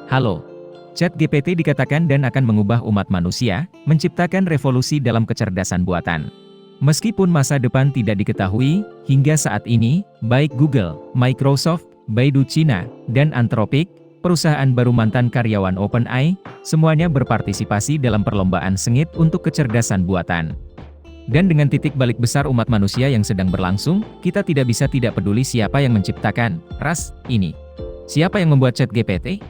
Halo. ChatGPT dikatakan dan akan mengubah umat manusia, menciptakan revolusi dalam kecerdasan buatan. Meskipun masa depan tidak diketahui, hingga saat ini, baik Google, Microsoft, Baidu Cina, dan Anthropic, perusahaan baru mantan karyawan OpenAI, semuanya berpartisipasi dalam perlombaan sengit untuk kecerdasan buatan. Dan dengan titik balik besar umat manusia yang sedang berlangsung, kita tidak bisa tidak peduli siapa yang menciptakan ras ini. Siapa yang membuat ChatGPT?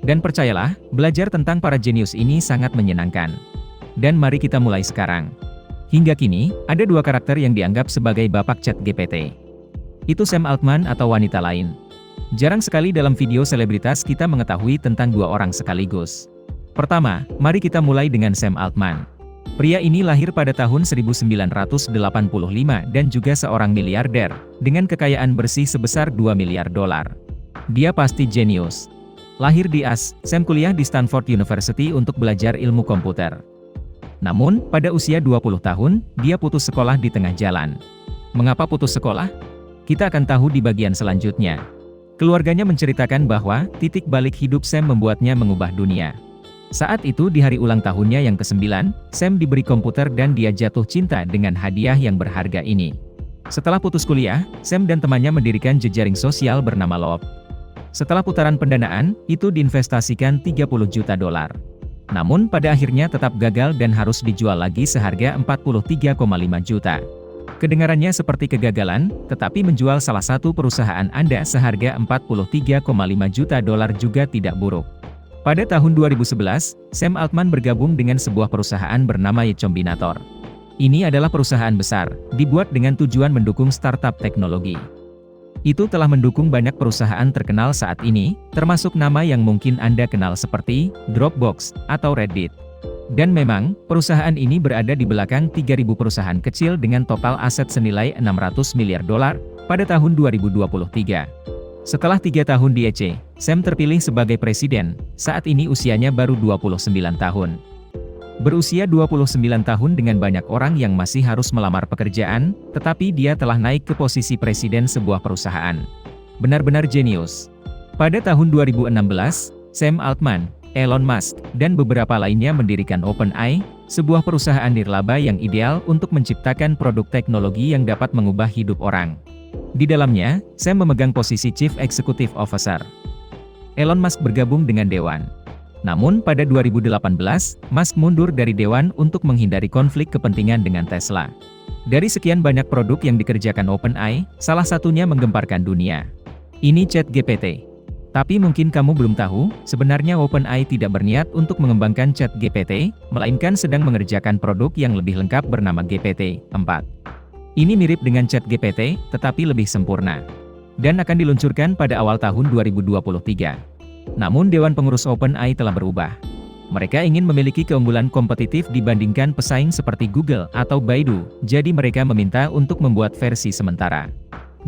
Dan percayalah, belajar tentang para jenius ini sangat menyenangkan. Dan mari kita mulai sekarang. Hingga kini, ada dua karakter yang dianggap sebagai bapak ChatGPT. Itu Sam Altman atau wanita lain. Jarang sekali dalam video selebritas kita mengetahui tentang dua orang sekaligus. Pertama, mari kita mulai dengan Sam Altman. Pria ini lahir pada tahun 1985 dan juga seorang miliarder, dengan kekayaan bersih sebesar $2 miliar. Dia pasti jenius. Lahir di Sam kuliah di Stanford University untuk belajar ilmu komputer. Namun, pada usia 20 tahun, dia putus sekolah di tengah jalan. Mengapa putus sekolah? Kita akan tahu di bagian selanjutnya. Keluarganya menceritakan bahwa, titik balik hidup Sam membuatnya mengubah dunia. Saat itu di hari ulang tahunnya yang ke-9, Sam diberi komputer dan dia jatuh cinta dengan hadiah yang berharga ini. Setelah putus kuliah, Sam dan temannya mendirikan jejaring sosial bernama Loop. Setelah putaran pendanaan, itu diinvestasikan $30 juta. Namun pada akhirnya tetap gagal dan harus dijual lagi seharga $43,5 juta. Kedengarannya seperti kegagalan, tetapi menjual salah satu perusahaan Anda seharga $43,5 juta juga tidak buruk. Pada tahun 2011, Sam Altman bergabung dengan sebuah perusahaan bernama Y Combinator. Ini adalah perusahaan besar, dibuat dengan tujuan mendukung startup teknologi. Itu telah mendukung banyak perusahaan terkenal saat ini, termasuk nama yang mungkin Anda kenal seperti Dropbox atau Reddit. Dan memang, perusahaan ini berada di belakang 3.000 perusahaan kecil dengan total aset senilai $600 miliar pada tahun 2023. Setelah 3 tahun di YC, Sam terpilih sebagai presiden, saat ini usianya baru 29 tahun. Berusia 29 tahun dengan banyak orang yang masih harus melamar pekerjaan, tetapi dia telah naik ke posisi presiden sebuah perusahaan. Benar-benar jenius. Pada tahun 2016, Sam Altman, Elon Musk, dan beberapa lainnya mendirikan OpenAI, sebuah perusahaan nirlaba yang ideal untuk menciptakan produk teknologi yang dapat mengubah hidup orang. Di dalamnya, Sam memegang posisi Chief Executive Officer. Elon Musk bergabung dengan Dewan. Namun pada 2018, Musk mundur dari Dewan untuk menghindari konflik kepentingan dengan Tesla. Dari sekian banyak produk yang dikerjakan OpenAI, salah satunya menggemparkan dunia. Ini ChatGPT. Tapi mungkin kamu belum tahu, sebenarnya OpenAI tidak berniat untuk mengembangkan ChatGPT, melainkan sedang mengerjakan produk yang lebih lengkap bernama GPT-4. Ini mirip dengan ChatGPT, tetapi lebih sempurna. Dan akan diluncurkan pada awal tahun 2023. Namun Dewan Pengurus OpenAI telah berubah. Mereka ingin memiliki keunggulan kompetitif dibandingkan pesaing seperti Google atau Baidu, jadi mereka meminta untuk membuat versi sementara.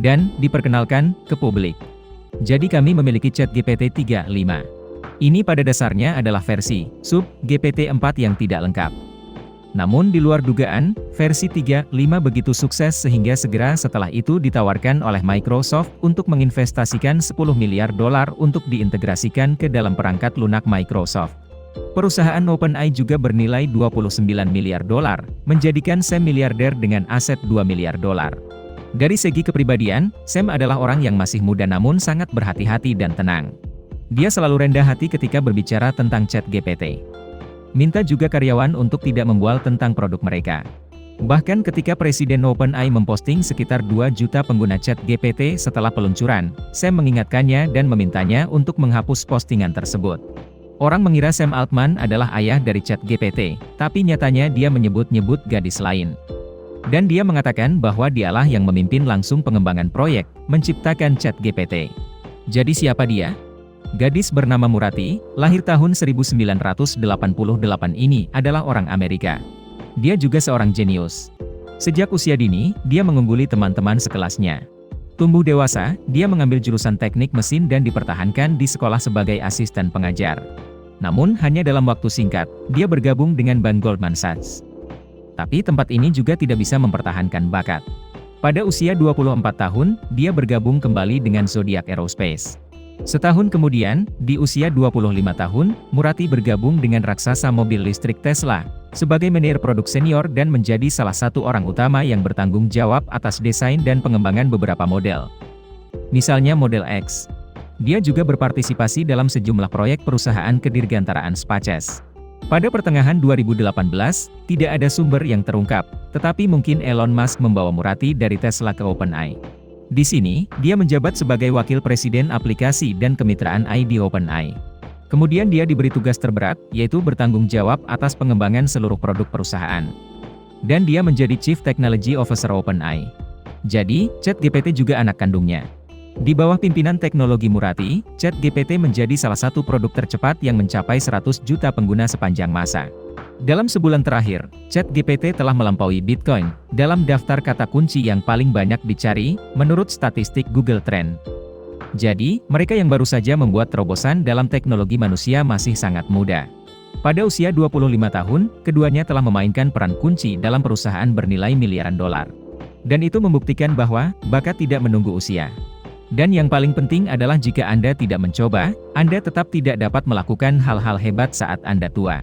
Dan, diperkenalkan, ke publik. Jadi kami memiliki ChatGPT 3.5. Ini pada dasarnya adalah versi, sub, GPT-4 yang tidak lengkap. Namun di luar dugaan, versi 3.5 begitu sukses sehingga segera setelah itu ditawarkan oleh Microsoft untuk menginvestasikan $10 miliar untuk diintegrasikan ke dalam perangkat lunak Microsoft. Perusahaan OpenAI juga bernilai $29 miliar, menjadikan Sam miliarder dengan aset $2 miliar. Dari segi kepribadian, Sam adalah orang yang masih muda namun sangat berhati-hati dan tenang. Dia selalu rendah hati ketika berbicara tentang ChatGPT. Minta juga karyawan untuk tidak membual tentang produk mereka. Bahkan ketika Presiden OpenAI memposting sekitar 2 juta pengguna ChatGPT setelah peluncuran, Sam mengingatkannya dan memintanya untuk menghapus postingan tersebut. Orang mengira Sam Altman adalah ayah dari ChatGPT, tapi nyatanya dia menyebut-nyebut gadis lain. Dan dia mengatakan bahwa dialah yang memimpin langsung pengembangan proyek, menciptakan ChatGPT. Jadi siapa dia? Gadis bernama Murati, lahir tahun 1988 ini adalah orang Amerika. Dia juga seorang jenius. Sejak usia dini, dia mengungguli teman-teman sekelasnya. Tumbuh dewasa, dia mengambil jurusan teknik mesin dan dipertahankan di sekolah sebagai asisten pengajar. Namun hanya dalam waktu singkat, dia bergabung dengan Bank Goldman Sachs. Tapi tempat ini juga tidak bisa mempertahankan bakat. Pada usia 24 tahun, dia bergabung kembali dengan Zodiac Aerospace. Setahun kemudian, di usia 25 tahun, Murati bergabung dengan raksasa mobil listrik Tesla, sebagai manajer produk senior dan menjadi salah satu orang utama yang bertanggung jawab atas desain dan pengembangan beberapa model. Misalnya Model X. Dia juga berpartisipasi dalam sejumlah proyek perusahaan kedirgantaraan SpaceX. Pada pertengahan 2018, tidak ada sumber yang terungkap, tetapi mungkin Elon Musk membawa Murati dari Tesla ke OpenAI. Di sini, dia menjabat sebagai wakil presiden aplikasi dan kemitraan AI di OpenAI. Kemudian dia diberi tugas terberat, yaitu bertanggung jawab atas pengembangan seluruh produk perusahaan. Dan dia menjadi Chief Technology Officer OpenAI. Jadi, ChatGPT juga anak kandungnya. Di bawah pimpinan teknologi Murati, ChatGPT menjadi salah satu produk tercepat yang mencapai 100 juta pengguna sepanjang masa. Dalam sebulan terakhir, ChatGPT telah melampaui Bitcoin dalam daftar kata kunci yang paling banyak dicari, menurut statistik Google Trend. Jadi, mereka yang baru saja membuat terobosan dalam teknologi manusia masih sangat muda. Pada usia 25 tahun, keduanya telah memainkan peran kunci dalam perusahaan bernilai miliaran dolar. Dan itu membuktikan bahwa, bakat tidak menunggu usia. Dan yang paling penting adalah jika Anda tidak mencoba, Anda tetap tidak dapat melakukan hal-hal hebat saat Anda tua.